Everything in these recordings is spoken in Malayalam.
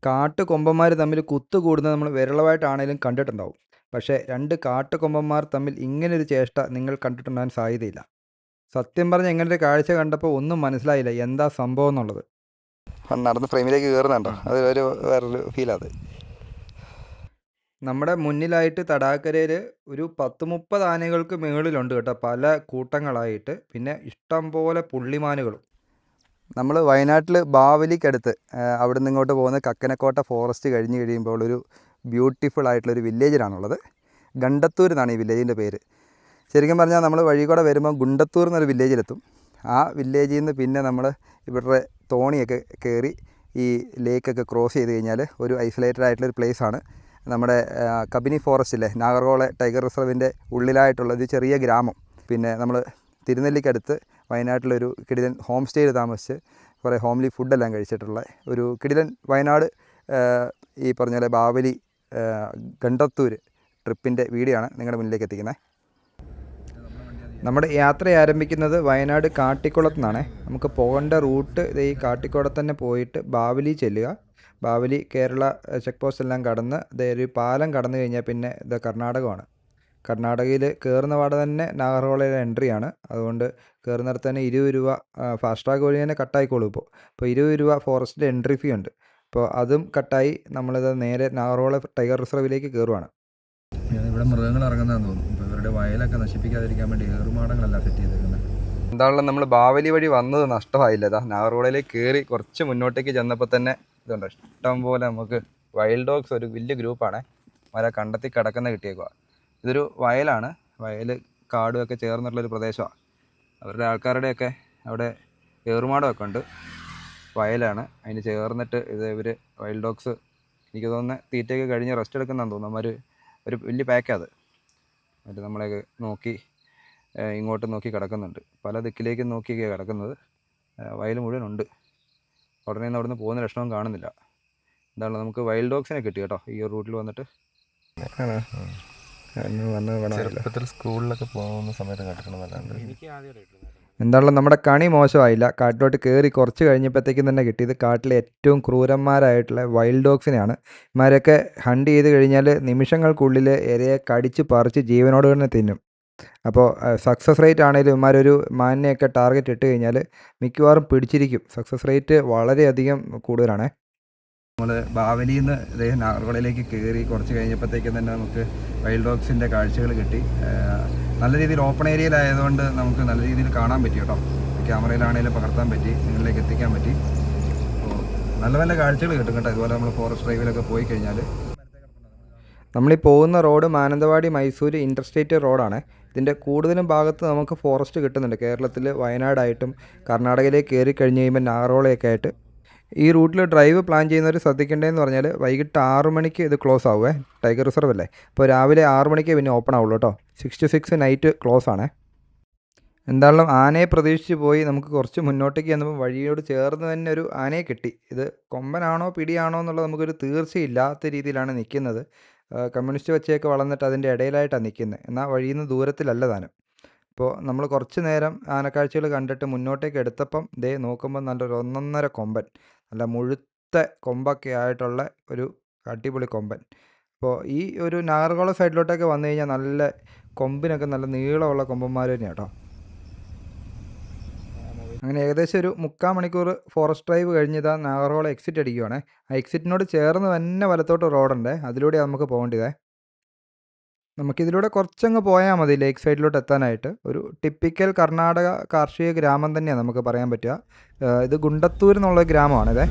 കാട്ടുകൊമ്പന്മാർ തമ്മിൽ കുത്തുകൂടുന്നത് നമ്മൾ വിരളമായിട്ടാണേലും കണ്ടിട്ടുണ്ടാവും. പക്ഷേ 2 കാട്ടുകൊമ്പന്മാർ തമ്മിൽ ഇങ്ങനൊരു ചേഷ്ട നിങ്ങൾ കണ്ടിട്ടുണ്ടാകാൻ സാധ്യതയില്ല. സത്യം പറഞ്ഞാൽ ഇങ്ങനൊരു കാഴ്ച കണ്ടപ്പോൾ ഒന്നും മനസ്സിലായില്ല എന്താ സംഭവം എന്നുള്ളത്. നടന്ന് ഫ്രെയിമിലേക്ക് കയറുന്നുണ്ടോ, അത് വേറൊരു ഫീലാണ്. നമ്മുടെ മുന്നിലായിട്ട് തടാകരയിൽ ഒരു 10-30 ആനകൾക്ക് മുകളിലുണ്ട് കേട്ടോ, പല കൂട്ടങ്ങളായിട്ട്. പിന്നെ ഇഷ്ടം പോലെ പുള്ളിമാനുകളും. നമ്മൾ വയനാട്ടിൽ ബാവലിക്കടുത്ത് അവിടെ നിന്ന് ഇങ്ങോട്ട് പോകുന്ന കക്കനക്കോട്ട ഫോറസ്റ്റ് കഴിഞ്ഞ് കഴിയുമ്പോൾ ഒരു ബ്യൂട്ടിഫുൾ ആയിട്ടുള്ളൊരു വില്ലേജിലാണുള്ളത്. ഗണ്ടത്തൂർ എന്നാണ് ഈ വില്ലേജിൻ്റെ പേര്. ശരിക്കും പറഞ്ഞാൽ നമ്മൾ വഴി കൂടെ വരുമ്പോൾ ഗുണ്ടത്തൂർ എന്നൊരു വില്ലേജിലെത്തും. ആ വില്ലേജിൽ നിന്ന് പിന്നെ നമ്മൾ ഇവരുടെ തോണിയൊക്കെ കയറി ഈ ലേക്കൊക്കെ ക്രോസ് ചെയ്ത് കഴിഞ്ഞാൽ ഒരു ഐസൊലേറ്റഡ് ആയിട്ടുള്ളൊരു പ്ലേസാണ് നമ്മുടെ കബിനി ഫോറസ്റ്റിലെ നാഗർകോള ടൈഗർ റിസർവിൻ്റെ ഉള്ളിലായിട്ടുള്ളൊരു ചെറിയ ഗ്രാമം. പിന്നെ നമ്മൾ തിരുനെല്ലിക്കടുത്ത് വയനാട്ടിലൊരു കിടിലൻ ഹോം സ്റ്റേയിൽ താമസിച്ച് കുറേ ഹോംലി ഫുഡെല്ലാം കഴിച്ചിട്ടുള്ള ഒരു കിടിലൻ വയനാട് ഈ പറഞ്ഞ പോലെ ബാവലി ഗണ്ടത്തൂർ ട്രിപ്പിൻ്റെ വീഡിയോ ആണ് നിങ്ങളുടെ മുന്നിലേക്ക് എത്തിക്കുന്നത്. നമ്മുടെ യാത്ര ആരംഭിക്കുന്നത് വയനാട് കാട്ടിക്കുളത്തു നിന്നാണ്. നമുക്ക് പോകേണ്ട റൂട്ട് ഈ കാട്ടിക്കുളത്ത് തന്നെ പോയിട്ട് ബാവലി ചെല്ലുക. ബാവലി കേരള ചെക്ക് പോസ്റ്റ് എല്ലാം കടന്ന് ഒരു പാലം കടന്നു കഴിഞ്ഞാൽ പിന്നെ ഇത് കർണാടകമാണ്. കർണാടകയിൽ കയറുന്ന പാടെ തന്നെ നാഗർകോളയിലെ എൻട്രിയാണ്. അതുകൊണ്ട് കയറുന്നിടത്ത് തന്നെ 20 രൂപ ഫാസ്റ്റ് ട്രാക്ക് വഴി തന്നെ കട്ടായിക്കോളും. ഇപ്പോൾ 20 രൂപ ഫോറസ്റ്റിൻ്റെ എൻട്രി ഫീ ഉണ്ട്. അപ്പോൾ അതും കട്ടായി നമ്മളിത് നേരെ നാഗർകോള ടൈഗർ റിസർവിലേക്ക് കയറുവാണ്. ഇവിടെ മൃഗങ്ങൾ ഇറങ്ങുന്നതെന്ന് തോന്നുന്നു. ഇപ്പോൾ ഇവരുടെ വയലൊക്കെ നശിപ്പിക്കാതിരിക്കാൻ വേണ്ടി ഏറുമാടങ്ങളല്ല സെറ്റ് ചെയ്തേക്കുന്നത്. എന്താണല്ലോ നമ്മൾ ബാവലി വഴി വന്നത് നഷ്ടമായില്ല. ഇതാ നാഗർകോളയിലേക്ക് കയറി കുറച്ച് മുന്നോട്ടേക്ക് ചെന്നപ്പോൾ തന്നെ ഇതുണ്ട്, ഇഷ്ടം പോലെ നമുക്ക് വൈൽഡ് ഡോഗ്സ് ഒരു വലിയ ഗ്രൂപ്പാണ് കണ്ടെത്തി കിടക്കുന്ന കിട്ടിയേക്കുക. ഇതൊരു വയലാണ്, വയൽ കാടുമൊക്കെ ചേർന്നിട്ടുള്ളൊരു പ്രദേശമാണ്. അവരുടെ ആൾക്കാരുടെയൊക്കെ അവിടെ ഏറുമാടമൊക്കെ ഉണ്ട്. വയലാണ്, അതിന് ചേർന്നിട്ട് ഇവർ വൈൽഡ് ഡോഗ്സ് എനിക്ക് തോന്നുന്നത് തീറ്റയൊക്കെ കഴിഞ്ഞ് റെസ്റ്റ് എടുക്കുന്നതെന്ന് തോന്നുന്നു. ഒരു വലിയ പാക്കാണ് അത്. എന്നിട്ട് നമ്മളെയൊക്കെ നോക്കി ഇങ്ങോട്ട് നോക്കി കിടക്കുന്നുണ്ട്. പല ദിക്കിലേക്കും നോക്കിയൊക്കെയാണ് കിടക്കുന്നത്. വയൽ മുഴുവനുണ്ട്. ഉടനെ നിന്ന് അവിടെ നിന്ന് പോകുന്ന ലക്ഷണവും കാണുന്നില്ല. എന്താണ് നമുക്ക് വൈൽഡ് ഡോഗ്സിനെ കിട്ടി കേട്ടോ ഈ ഒരു റൂട്ടിൽ വന്നിട്ട്. സ്കൂളിലൊക്കെ പോകുന്ന സമയത്ത് കണ്ടിട്ടുണ്ടെന്നല്ലാണ്ട് എന്താണല്ലോ നമ്മുടെ കണി മോശമായില്ല. കാട്ടിലോട്ട് കയറി കുറച്ച് കഴിഞ്ഞപ്പോഴത്തേക്കും തന്നെ കിട്ടിയത് കാട്ടിലെ ഏറ്റവും ക്രൂരന്മാരായിട്ടുള്ള വൈൽഡ് ഡോഗ്സിനെയാണ്. ഇമാരൊക്കെ ഹണ്ട് ചെയ്ത് കഴിഞ്ഞാൽ നിമിഷങ്ങൾക്കുള്ളിൽ ഇരയെ കടിച്ച് പറിച്ച് ജീവനോട് തന്നെ തിന്നും. അപ്പോൾ സക്സസ് റേറ്റ് ആണെങ്കിലും ഇമാരൊരു മാനിനെയൊക്കെ ടാർഗറ്റ് ഇട്ട് കഴിഞ്ഞാൽ മിക്കവാറും പിടിച്ചിരിക്കും. സക്സസ് റേറ്റ് വളരെയധികം കൂടുതലാണ്. നമ്മൾ ബാവലിയിൽ നിന്ന് നാഗർകോളയിലേക്ക് കയറി കുറച്ച് കഴിഞ്ഞപ്പോഴത്തേക്കും തന്നെ നമുക്ക് വൈൽഡ് ഡോഗ്സിൻ്റെ കാഴ്ചകൾ കിട്ടി. നല്ല രീതിയിൽ ഓപ്പൺ ഏരിയയിലായതുകൊണ്ട് നമുക്ക് നല്ല രീതിയിൽ കാണാൻ പറ്റി കേട്ടോ. ക്യാമറയിലാണെങ്കിലും പകർത്താൻ പറ്റി, നിങ്ങളിലേക്ക് എത്തിക്കാൻ പറ്റി. അപ്പോൾ നല്ല നല്ല കാഴ്ചകൾ കിട്ടും കേട്ടോ. ഇതുപോലെ നമ്മൾ ഫോറസ്റ്റ് ഡ്രൈവിലൊക്കെ പോയി കഴിഞ്ഞാൽ. നമ്മളീ പോകുന്ന റോഡ് മാനന്തവാടി മൈസൂർ ഇൻ്റർസ്റ്റേറ്റ് റോഡാണ്. ഇതിൻ്റെ കൂടുതലും ഭാഗത്ത് നമുക്ക് ഫോറസ്റ്റ് കിട്ടുന്നുണ്ട്. കേരളത്തിൽ വയനാടായിട്ടും കർണാടകയിലേക്ക് കയറി കഴിഞ്ഞ് കഴിയുമ്പോൾ നാഗർകോളയൊക്കെ ആയിട്ട്. ഈ റൂട്ടിൽ ഡ്രൈവ് പ്ലാൻ ചെയ്യുന്നവർ ശ്രദ്ധിക്കേണ്ടതെന്ന് പറഞ്ഞാൽ വൈകിട്ട് 6 മണിക്ക് ഇത് ക്ലോസ് ആവുമേ. ടൈഗർ റിസർവ് അല്ലേ. അപ്പോൾ രാവിലെ 6 മണിക്ക് പിന്നെ ഓപ്പൺ ആവുള്ളൂ കേട്ടോ. 6 to 6 നൈറ്റ് ക്ലോസ് ആണേ. എന്തായാലും ആനയെ പ്രതീക്ഷിച്ച് പോയി നമുക്ക് കുറച്ച് മുന്നോട്ടേക്ക് ചെന്നപ്പോൾ വഴിയോട് ചേർന്ന് തന്നെ ഒരു ആനയെ കിട്ടി. ഇത് കൊമ്പനാണോ പിടിയാണോ എന്നുള്ളത് നമുക്കൊരു തീർച്ചയില്ലാത്ത രീതിയിലാണ് നിൽക്കുന്നത്. കമ്മ്യൂണിസ്റ്റ് വച്ചയൊക്കെ വളർന്നിട്ട് അതിൻ്റെ ഇടയിലായിട്ടാണ് നിൽക്കുന്നത്. എന്നാൽ വഴിയിൽ നിന്ന് ദൂരത്തിലല്ല താനും. അപ്പോൾ നമ്മൾ കുറച്ച് നേരം ആനക്കാഴ്ചകൾ കണ്ടിട്ട് മുന്നോട്ടേക്ക് എടുത്തപ്പം നോക്കുമ്പോൾ നല്ലൊരു ഒന്നൊന്നര കൊമ്പൻ, നല്ല മുഴുത്ത കൊമ്പൊക്കെ ആയിട്ടുള്ള ഒരു അടിപൊളി കൊമ്പൻ. അപ്പോൾ ഈ ഒരു നാഗർകോള സൈഡിലോട്ടൊക്കെ വന്നു കഴിഞ്ഞാൽ നല്ല കൊമ്പിനൊക്കെ നല്ല നീളമുള്ള കൊമ്പന്മാർ തന്നെയാണ് കേട്ടോ. അങ്ങനെ ഏകദേശം ഒരു 3/4 മണിക്കൂർ ഫോറസ്റ്റ് ഡ്രൈവ് കഴിഞ്ഞതാ നാഗർകോള എക്സിറ്റ് അടിക്കുവാണ്. ആ എക്സിറ്റിനോട് ചേർന്ന് തന്നെ വലത്തോട്ട് റോഡുണ്ട്, അതിലൂടെയാണ് നമുക്ക് പോകേണ്ടത്. നമുക്കിതിലൂടെ കുറച്ചങ്ങ് പോയാൽ മതി ലേക്ക് സൈഡിലോട്ട് എത്താനായിട്ട്. ഒരു ടിപ്പിക്കൽ കർണാടക കാർഷിക ഗ്രാമം തന്നെയാണ് നമുക്ക് പറയാൻ പറ്റുക. ഇത് ഗുണ്ടത്തൂർ എന്നുള്ള ഗ്രാമമാണിത്.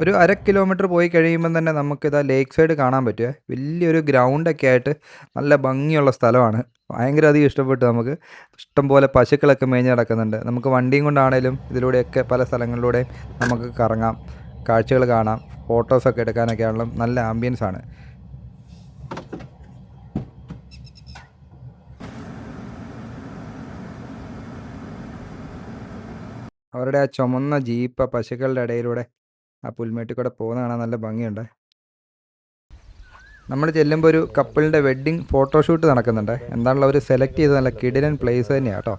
ഒരു 1/2 കിലോമീറ്റർ പോയി കഴിയുമ്പം തന്നെ നമുക്കിതാ ലേക്ക് സൈഡ് കാണാൻ പറ്റുക. വലിയൊരു ഗ്രൗണ്ടൊക്കെ ആയിട്ട് നല്ല ഭംഗിയുള്ള സ്ഥലമാണ്. ഭയങ്കര അധികം ഇഷ്ടപ്പെട്ടു. നമുക്ക് ഇഷ്ടംപോലെ പശുക്കളൊക്കെ മേഞ്ഞ് നടക്കുന്നുണ്ട്. നമുക്ക് വണ്ടിയും കൊണ്ടാണേലും ഇതിലൂടെയൊക്കെ പല സ്ഥലങ്ങളിലൂടെ നമുക്ക് കറങ്ങാം, കാഴ്ചകൾ കാണാം, ഫോട്ടോസൊക്കെ എടുക്കാനൊക്കെ ആണെങ്കിലും നല്ല ആംബിയൻസ് ആണ്. അവരുടെ ആ ചുമന്ന ജീപ്പ് പശുക്കളുടെ ഇടയിലൂടെ ആ പുൽമേട്ടിൽ കൂടെ പോകുന്ന കാണാൻ നല്ല ഭംഗിയുണ്ട്. നമ്മൾ ചെല്ലുമ്പോൾ ഒരു കപ്പിളിൻ്റെ വെഡ്ഡിങ് ഫോട്ടോഷൂട്ട് നടക്കുന്നുണ്ട്. എന്താണല്ലോ അവർ സെലക്ട് ചെയ്ത് നല്ല കിടിലൻ പ്ലേസ് തന്നെയാണ് കേട്ടോ.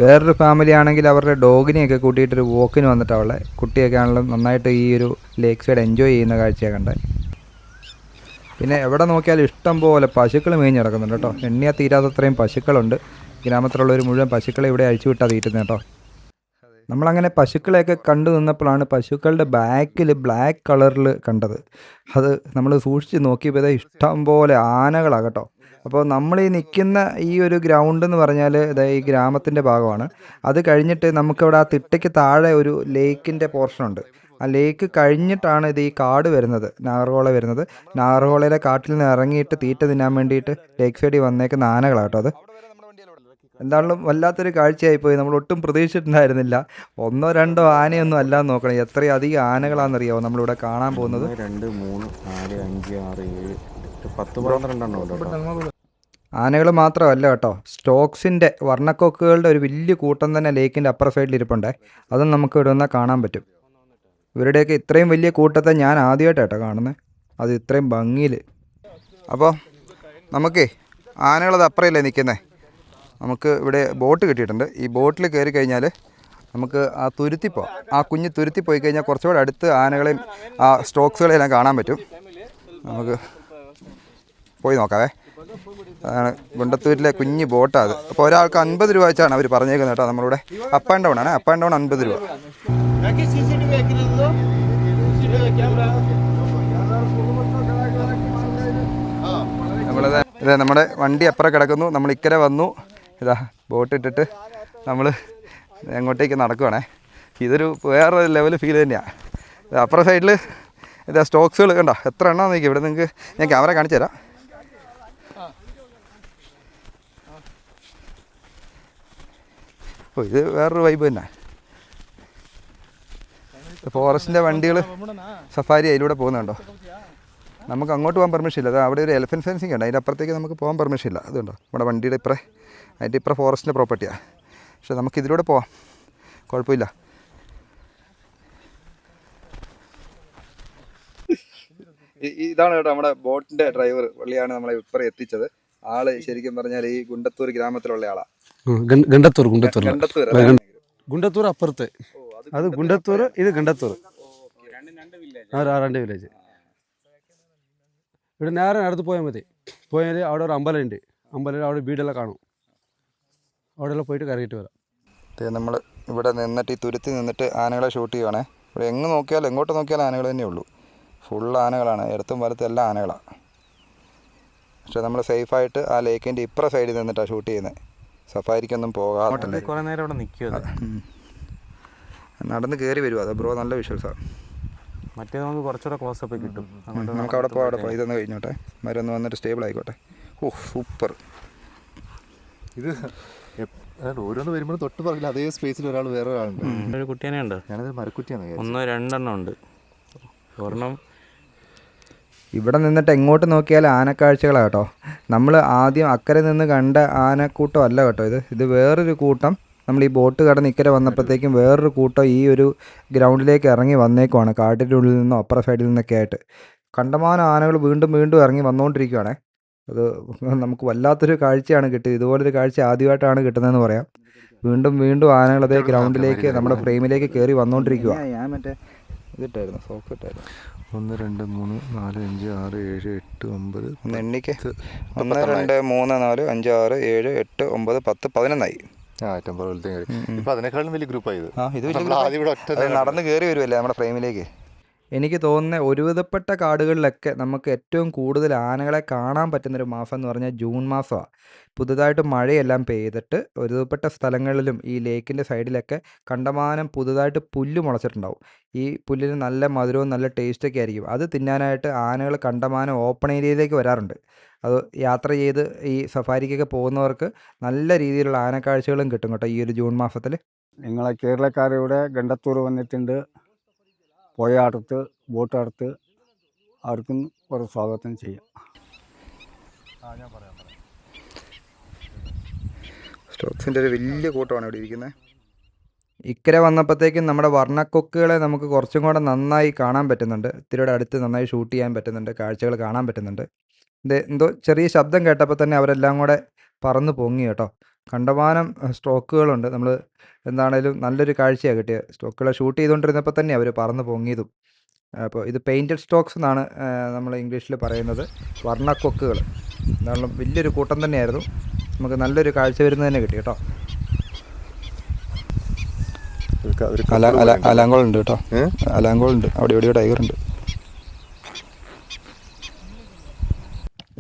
വേറൊരു ഫാമിലി ആണെങ്കിൽ അവരുടെ ഡോഗിനെയൊക്കെ കൂട്ടിയിട്ടൊരു വോക്കിന് വന്നിട്ടാണ് കുട്ടിയൊക്കെ ആണെങ്കിലും നന്നായിട്ട് ഈ ഒരു ലേക്ക് സൈഡ് എൻജോയ് ചെയ്യുന്ന കാഴ്ചയാണ് കണ്ടത്. പിന്നെ എവിടെ നോക്കിയാലും ഇഷ്ടം പോലെ പശുക്കൾ മേഞ്ഞ് കിടക്കുന്നുണ്ട് കേട്ടോ. എണ്ണിയാൽ തീരാത്തത്രയും പശുക്കളുണ്ട്. ഗ്രാമത്തിലുള്ളവർ മുഴുവൻ പശുക്കളെ ഇവിടെ അഴിച്ചു വിട്ടാൽ തീറ്റുന്നത് കേട്ടോ. നമ്മളങ്ങനെ പശുക്കളെയൊക്കെ കണ്ടു നിന്നപ്പോഴാണ് പശുക്കളുടെ ബാക്കിൽ ബ്ലാക്ക് കളറിൽ കണ്ടത്. അത് നമ്മൾ സൂക്ഷിച്ച് നോക്കിയപ്പോൾ ഇഷ്ടം പോലെ ആനകളാണ് കേട്ടോ. അപ്പോൾ നമ്മൾ ഈ നിൽക്കുന്ന ഈ ഒരു ഗ്രൗണ്ട് എന്ന് പറഞ്ഞാൽ ഈ ഗ്രാമത്തിൻ്റെ ഭാഗമാണ്. അത് കഴിഞ്ഞിട്ട് നമുക്കിവിടെ ആ തിട്ടയ്ക്ക് താഴെ ഒരു ലേക്കിൻ്റെ പോർഷനുണ്ട്. ആ ലേക്ക് കഴിഞ്ഞിട്ടാണ് ഇത് ഈ കാട് വരുന്നത്, നാഗർഹോള വരുന്നത്. നാഗർഹോളയിലെ കാട്ടിൽ നിന്ന് ഇറങ്ങിയിട്ട് തീറ്റ തിന്നാൻ വേണ്ടിയിട്ട് ലേക്ക് സൈഡിൽ വന്നേക്കുന്ന ആനകളാണ് കേട്ടോ. അത് എന്താണെങ്കിലും വല്ലാത്തൊരു കാഴ്ചയായിപ്പോയി. നമ്മൾ ഒട്ടും പ്രതീക്ഷിച്ചിട്ടുണ്ടായിരുന്നില്ല. 1-2 ആനയൊന്നും അല്ലാന്ന് നോക്കണം, എത്രയും അധികം ആനകളാണെന്നറിയാമോ നമ്മളിവിടെ കാണാൻ പോകുന്നത്. 2, 3, 4, 5, 6, 7, 8, 10, 12 എണ്ണം ഉണ്ട്. ആനകൾ മാത്രമല്ല കേട്ടോ, സ്റ്റോക്സിൻ്റെ വർണ്ണക്കൊക്കുകളുടെ ഒരു വലിയ കൂട്ടം തന്നെ ലേക്കിൻ്റെ അപ്പുറ സൈഡിൽ ഇരിപ്പുണ്ടേ. അതും നമുക്ക് ഇവിടെ വന്നാൽ കാണാൻ പറ്റും. ഇവരുടെയൊക്കെ ഇത്രയും വലിയ കൂട്ടത്തെ ഞാൻ ആദ്യമായിട്ടാണ് കേട്ടോ കാണുന്നത്, അത് ഇത്രയും ഭംഗിയിൽ. അപ്പോൾ നമുക്കേ ആനകളത് അപ്പുറമല്ലേ നിൽക്കുന്നത്. നമുക്ക് ഇവിടെ ബോട്ട് കിട്ടിയിട്ടുണ്ട്. ഈ ബോട്ടിൽ കയറി കഴിഞ്ഞാൽ നമുക്ക് ആ തുരുത്തി പോകാം. ആ കുഞ്ഞ് തുരുത്തി പോയി കഴിഞ്ഞാൽ കുറച്ചുകൂടെ അടുത്ത് ആനകളെയും ആ സ്റ്റോക്സുകളെല്ലാം കാണാൻ പറ്റും. നമുക്ക് പോയി നോക്കാവേ. അതാണ് ഗുണ്ടത്തൂരിലെ കുഞ്ഞ് ബോട്ടാണ് അത്. അപ്പോൾ ഒരാൾക്ക് 50 രൂപ വെച്ചാണ് അവർ പറഞ്ഞേക്കുന്നത് കേട്ടോ. നമ്മളിവിടെ അപ്പ് ആൻഡ് ഡൗൺ ആണ്. അപ്പ് ആൻഡ് ഡൗൺ 50 രൂപ. ഇതേ നമ്മുടെ വണ്ടി അപ്പുറം കിടക്കുന്നു. നമ്മൾ ഇക്കരെ വന്നു. ഇതാ ബോട്ട് ഇട്ടിട്ട് നമ്മൾ എങ്ങോട്ടേക്ക് നടക്കുവാണേ. ഇതൊരു വേറെ ലെവൽ ഫീൽ തന്നെയാണ്. അപ്പുറം സൈഡിൽ ഇതാ സ്റ്റോക്സുകൾ കണ്ടോ, എത്ര എണ്ണം നോക്കി. ഇവിടെ നിങ്ങൾക്ക് ഞാൻ ക്യാമറ കാണിച്ചു തരാം. ഓ, ഇത് വേറൊരു വൈബ് തന്നെ. ഫോറസ്റ്റിൻ്റെ വണ്ടികൾ സഫാരി അതിലൂടെ പോകുന്നുണ്ടോ. നമുക്ക് അങ്ങോട്ട് പോകാൻ പെർമിഷൻ ഇല്ല. അത് അവിടെ ഒരു എലഫൻറ്റ് ഫെൻസിങ് ഉണ്ട്, അതിൻ്റെ അപ്പുറത്തേക്ക് നമുക്ക് പോകാൻ പെർമിഷൻ ഇല്ല. അതുകൊണ്ടോ നമ്മുടെ വണ്ടിയുടെ ഇപ്പുറം, അതിൻ്റെ ഇപ്പുറം ഫോറസ്റ്റിൻ്റെ പ്രോപ്പർട്ടിയാണ്. പക്ഷെ നമുക്ക് ഇതിലൂടെ പോവാം, കുഴപ്പമില്ല. ഇതാണ് കേട്ടോ നമ്മുടെ ബോട്ടിൻ്റെ ഡ്രൈവർ. പുള്ളിയാണ് നമ്മളെ ഇപ്പുറം എത്തിച്ചത്. ആള് ശരിക്കും പറഞ്ഞാൽ ഈ ഗുണ്ടത്തൂർ ഗ്രാമത്തിലുള്ള ആളാണ്. ഗുണ്ടത്തൂർ അപ്പുറത്ത്, അത് ഗുണ്ടത്തൂർ, ഇത് ഗണ്ടത്തൂർ, രണ്ട് വില്ലേജ്. ഇവിടെ നേരെ നടത്ത് പോയാൽ മതി. പോയാൽ അവിടെ ഒരു അമ്പലം ഉണ്ട്. അമ്പലം അവിടെ വീടെല്ലാം കാണും. അവിടെല്ലാം പോയിട്ട് കറങ്ങിയിട്ട് വരാം. നമ്മൾ ഇവിടെ നിന്നിട്ട് ഈ തുരുത്തി നിന്നിട്ട് ആനകളെ ഷൂട്ട് ചെയ്യുവാണേ. ഇവിടെ എങ്ങോട്ട് നോക്കിയാലും ആനകൾ തന്നെ ഉള്ളൂ. ഫുൾ ആനകളാണ്, ഇടത്തും വലത്തും എല്ലാം ആനകളാണ്. പക്ഷെ നമ്മൾ സേഫായിട്ട് ആ ലേക്കിൻ്റെ ഇപ്പുറ സൈഡിൽ നിന്നിട്ടാണ് ഷൂട്ട് ചെയ്യുന്നത്. സഫാരിക്കൊന്നും പോകാതെ കുറേ നേരം അവിടെ നിൽക്കുക. നടന്ന് കയറി വരുമോ? അത് ബ്രോ നല്ല വിഷ്വൽസാണ്. മറ്റേ നമുക്ക് കുറച്ചുകൂടെ ക്ലോസപ്പ് കിട്ടും. നമുക്ക് അവിടെ പോകാം. ഇതൊന്ന് കഴിഞ്ഞോട്ടെ, മരൊന്ന് വന്നിട്ട് സ്റ്റേബിൾ ആയിക്കോട്ടെ. ഓ സൂപ്പർ. ഇത് ഓരോന്ന് വരുമ്പോൾ തൊട്ട് പറയില്ല, അതേ സ്പേസിൽ ഒരാൾ വേറെ ഒരാളുണ്ട്. ഒരു കുട്ടിയെ ഉണ്ട്. ഞാനത് മരക്കുറ്റിയാണ്. 1-2 ഉണ്ട്. ഒരെണ്ണം ഇവിടെ നിന്നിട്ട് എങ്ങോട്ട് നോക്കിയാലും ആനക്കാഴ്ചകളാണ് കേട്ടോ. നമ്മൾ ആദ്യം അക്കരെ നിന്ന് കണ്ട ആനക്കൂട്ടം അല്ല കേട്ടോ ഇത് വേറൊരു കൂട്ടം. നമ്മൾ ഈ ബോട്ട് കടന്ന് ഇക്കരെ വന്നപ്പോഴത്തേക്കും വേറൊരു കൂട്ടം ഈ ഒരു ഗ്രൗണ്ടിലേക്ക് ഇറങ്ങി വന്നേക്കുവാണ്. കാട്ടിൻ്റെ ഉള്ളിൽ നിന്നോ അപ്പുറ സൈഡിൽ നിന്നൊക്കെ ആയിട്ട് കണ്ടമാനം ആനകൾ വീണ്ടും ഇറങ്ങി വന്നുകൊണ്ടിരിക്കുകയാണേ. അത് നമുക്ക് വല്ലാത്തൊരു കാഴ്ചയാണ് കിട്ടിയത്. ഇതുപോലൊരു കാഴ്ച ആദ്യമായിട്ടാണ് കിട്ടുന്നതെന്ന് പറയാം. വീണ്ടും ആനകൾ അതേ ഗ്രൗണ്ടിലേക്ക് നമ്മുടെ ഫ്രെയിമിലേക്ക് കയറി വന്നുകൊണ്ടിരിക്കുക. ഞാൻ മറ്റേ ഇതിട്ടായിരുന്നു, സോക്ക് ഇട്ടായിരുന്നു. 1, 2, 3, 4, 5, 6, 7, 8, 9. ഒന്ന് എണ്ണിക്ക്. 1, 2, 3, 4, 5, 6, 7, 8, 9, 10, 11 ഇപ്പൊ അതിനേക്കാളും വലിയ ഗ്രൂപ്പായി നടന്ന് കയറി വരുമല്ലേ നമ്മുടെ ഫ്രെയിമിലേക്ക്. എനിക്ക് തോന്നുന്നത് ഒരുവിധപ്പെട്ട കാടുകളിലൊക്കെ നമുക്ക് ഏറ്റവും കൂടുതൽ ആനകളെ കാണാൻ പറ്റുന്നൊരു മാസം എന്ന് പറഞ്ഞാൽ ജൂൺ മാസമാണ്. പുതുതായിട്ട് മഴയെല്ലാം പെയ്തിട്ട് ഒരുവിധപ്പെട്ട സ്ഥലങ്ങളിലും ഈ ലേക്കിൻ്റെ സൈഡിലൊക്കെ കണ്ടമാനം പുതുതായിട്ട് പുല്ല് മുളച്ചിട്ടുണ്ടാവും. ഈ പുല്ലിന് നല്ല മധുരവും നല്ല ടേസ്റ്റൊക്കെ ആയിരിക്കും. അത് തിന്നാനായിട്ട് ആനകൾ കണ്ടമാനം ഓപ്പൺ ഏരിയയിലേക്ക് വരാറുണ്ട്. അത് യാത്ര ചെയ്ത് ഈ സഫാരിക്കൊക്കെ പോകുന്നവർക്ക് നല്ല രീതിയിലുള്ള ആനക്കാഴ്ചകളും കിട്ടും കേട്ടോ ഈ ഒരു ജൂൺ മാസത്തിൽ. നിങ്ങളെ കേരളക്കാരിവിടെ ഗണ്ടത്തൂർ വന്നിട്ടുണ്ട്. പുഴ അടുത്ത് ബോട്ട് അടുത്ത് അവർക്കും ഒരു സ്വാഗതം ചെയ്യാം. സ്റ്റോക്സിൻ്റെ ഒരു വലിയ കൂട്ടമാണ് ഇവിടെ ഇരിക്കുന്നത്. ഇക്കരെ വന്നപ്പോഴത്തേക്കും നമ്മുടെ വർണ്ണക്കൊക്കുകളെ നമുക്ക് കുറച്ചും കൂടെ നന്നായി കാണാൻ പറ്റുന്നുണ്ട്. ഇത്തിരിയുടെ അടുത്ത് നന്നായി ഷൂട്ട് ചെയ്യാൻ പറ്റുന്നുണ്ട്, കാഴ്ചകൾ കാണാൻ പറ്റുന്നുണ്ട്. ഇത് എന്തോ ചെറിയ ശബ്ദം കേട്ടപ്പോൾ തന്നെ അവരെല്ലാം കൂടെ പറന്ന് പൊങ്ങി കേട്ടോ. കണ്ടമാനം സ്റ്റോക്കുകളുണ്ട്. നമ്മൾ എന്താണേലും നല്ലൊരു കാഴ്ചയാണ് കിട്ടിയത്. സ്റ്റോക്കുകളെ ഷൂട്ട് ചെയ്തുകൊണ്ടിരുന്നപ്പോൾ തന്നെ അവർ പറന്ന് പൊങ്ങിയതും. അപ്പോൾ ഇത് പെയിൻറ്റഡ് സ്റ്റോക്സ് എന്നാണ് നമ്മൾ ഇംഗ്ലീഷിൽ പറയുന്നത്. വർണ്ണക്കൊക്കുകൾ എന്താണെങ്കിലും വലിയൊരു കൂട്ടം തന്നെയായിരുന്നു. നമുക്ക് നല്ലൊരു കാഴ്ച വരുന്നത് തന്നെ കിട്ടി കേട്ടോ. അലാങ്കോളുണ്ട് കേട്ടോ, അലാങ്കോളുണ്ട്. അവിടെ എവിടെയോ ടൈഗറുണ്ട്.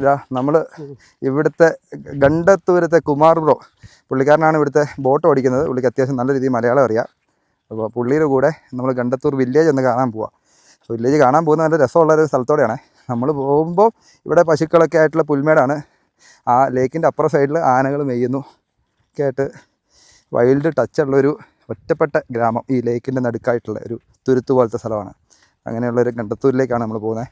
ഇതാ നമ്മൾ ഇവിടുത്തെ ഗണ്ടത്തൂരത്തെ കുമാർ ബ്രോ, പുള്ളിക്കാരനാണ് ഇവിടുത്തെ ബോട്ട് ഓടിക്കുന്നത്. പുള്ളിക്ക് അത്യാവശ്യം നല്ല രീതിയിൽ മലയാളം അറിയാം. അപ്പോൾ പുള്ളിയുടെ കൂടെ നമ്മൾ ഗണ്ടത്തൂർ വില്ലേജ് ഒന്ന് കാണാൻ പോവാം. വില്ലേജ് കാണാൻ പോകുന്ന നല്ല രസമുള്ളൊരു സ്ഥലത്തോടെയാണ്. നമ്മൾ പോകുമ്പോൾ ഇവിടെ പശുക്കളൊക്കെ ആയിട്ടുള്ള പുൽമേടാണ്. ആ ലേക്കിൻ്റെ അപ്പുറം സൈഡിൽ ആനകൾ മെയ്യുന്നു ഒക്കെ ആയിട്ട് വൈൽഡ് ടച്ചുള്ളൊരു ഒറ്റപ്പെട്ട ഗ്രാമം. ഈ ലേക്കിൻ്റെ നടുക്കായിട്ടുള്ള ഒരു തുരുത്ത് പോലത്തെ സ്ഥലമാണ്. അങ്ങനെയുള്ളൊരു ഗണ്ടത്തൂരിലേക്കാണ് നമ്മൾ പോകുന്നത്.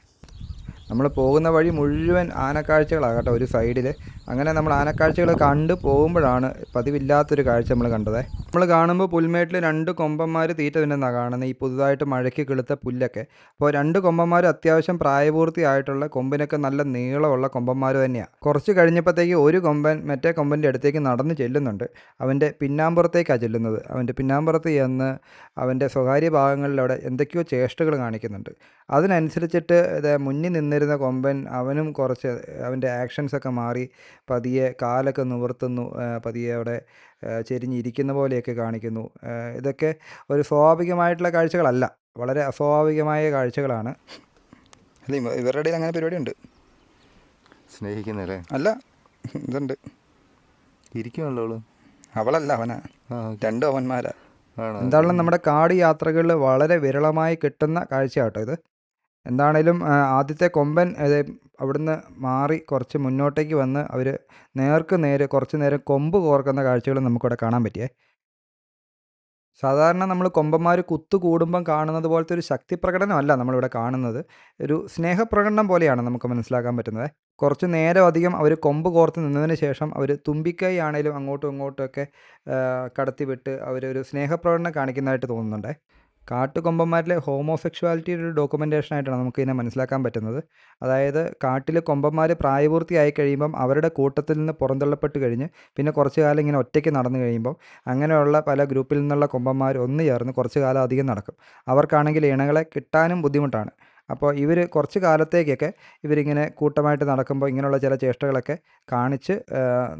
നമ്മൾ പോകുന്ന വഴി മുഴുവൻ ആനക്കാഴ്ചകളാണ് കേട്ടോ ഒരു സൈഡിൽ. അങ്ങനെ നമ്മൾ ആനക്കാഴ്ചകൾ കണ്ട് പോകുമ്പോഴാണ് പതിവില്ലാത്തൊരു കാഴ്ച നമ്മൾ കണ്ടത്. നമ്മൾ കാണുമ്പോൾ പുൽമേട്ടിൽ 2 കൊമ്പന്മാർ തീറ്റ തിന്നുന്നതാണ് കാണുന്നത്. ഈ പുതുതായിട്ട് മഴയ്ക്ക് കിളുത്ത പുല്ലൊക്കെ. അപ്പോൾ 2 കൊമ്പന്മാർ അത്യാവശ്യം പ്രായപൂർത്തിയായിട്ടുള്ള കൊമ്പിനൊക്കെ നല്ല നീളമുള്ള കൊമ്പന്മാർ തന്നെയാണ്. കുറച്ച് കഴിഞ്ഞപ്പോഴത്തേക്ക് ഒരു കൊമ്പൻ മറ്റേ കൊമ്പൻ്റെ അടുത്തേക്ക് നടന്ന് ചെല്ലുന്നുണ്ട്. അവൻ്റെ പിന്നാമ്പുറത്തേക്കാണ് ചെല്ലുന്നത്. അവൻ്റെ പിന്നാമ്പുറത്ത് ചെന്ന് അവൻ്റെ സ്വകാര്യ ഭാഗങ്ങളിലവിടെ എന്തൊക്കെയോ ചേഷ്ടകൾ കാണിക്കുന്നുണ്ട്. അതിനനുസരിച്ചിട്ട് മുന്നിൽ നിന്നിരുന്ന കൊമ്പൻ അവനും കുറച്ച് അവൻ്റെ ആക്ഷൻസൊക്കെ മാറി പതിയെ കാലൊക്കെ നിവർത്തുന്നു, പതിയെ അവിടെ ചെരിഞ്ഞിരിക്കുന്ന പോലെയൊക്കെ കാണിക്കുന്നു. ഇതൊക്കെ ഒരു സ്വാഭാവികമായിട്ടുള്ള കാഴ്ചകളല്ല, വളരെ അസ്വാഭാവികമായ കാഴ്ചകളാണ്. അല്ല, ഇവരുടെ ഇടയിൽ അങ്ങനെ പരിപാടി ഉണ്ട്. സ്നേഹിക്കുന്നല്ലേ? അല്ല, ഇതുണ്ട്. ഇരിക്കുമല്ലോ അവളല്ല, അവനാ. 2 അവന്മാരാ. എന്താണെങ്കിലും നമ്മുടെ കാട് യാത്രകളിൽ വളരെ വിരളമായി കിട്ടുന്ന കാഴ്ച കേട്ടോ ഇത്. എന്താണേലും ആദ്യത്തെ കൊമ്പൻ അവിടുന്ന് മാറി കുറച്ച് മുന്നോട്ടേക്ക് വന്ന് അവർ നേർക്ക് നേരെ കുറച്ച് നേരം കൊമ്പ് കോർക്കുന്ന കാഴ്ചകൾ നമുക്കിവിടെ കാണാൻ പറ്റിയേ. സാധാരണ നമ്മൾ കൊമ്പന്മാർ കൂടുമ്പം കാണുന്നത് പോലത്തെ ഒരു ശക്തി പ്രകടനമല്ല നമ്മളിവിടെ കാണുന്നത്. ഒരു സ്നേഹപ്രകടനം പോലെയാണ് നമുക്ക് മനസ്സിലാക്കാൻ പറ്റുന്നത്. കുറച്ച് നേരം അധികം അവർ കൊമ്പ് കോർത്ത് നിന്നതിന് ശേഷം അവർ തുമ്പിക്കൈ ആണേലും അങ്ങോട്ടും ഇങ്ങോട്ടുമൊക്കെ കടത്തിവിട്ട് അവരൊരു സ്നേഹപ്രകടനം കാണിക്കുന്നതായിട്ട് തോന്നുന്നുണ്ട്. കാട്ടുകൊമ്പന്മാരിലെ ഹോമോസെക്ഷുവാലിറ്റിയുടെ ഒരു ഡോക്യുമെൻറ്റേഷനായിട്ടാണ് നമുക്കിതിനെ മനസ്സിലാക്കാൻ പറ്റുന്നത്. അതായത് കാട്ടിലെ കൊമ്പന്മാർ പ്രായപൂർത്തിയായി കഴിയുമ്പം അവരുടെ കൂട്ടത്തിൽ നിന്ന് പുറന്തള്ളപ്പെട്ട് കഴിഞ്ഞ് പിന്നെ കുറച്ച് കാലം ഇങ്ങനെ ഒറ്റയ്ക്ക് നടന്നു കഴിയുമ്പം അങ്ങനെയുള്ള പല ഗ്രൂപ്പിൽ നിന്നുള്ള കൊമ്പന്മാർ ഒന്ന് ചേർന്ന് കുറച്ച് കാലം അധികം നടക്കും. അവർക്കാണെങ്കിൽ ഇണകളെ കിട്ടാനും ബുദ്ധിമുട്ടാണ്. അപ്പോൾ ഇവർ കുറച്ച് കാലത്തേക്കൊക്കെ ഇവരിങ്ങനെ കൂട്ടമായിട്ട് നടക്കുമ്പോൾ ഇങ്ങനെയുള്ള ചില ചേഷ്ടകളൊക്കെ കാണിച്ച്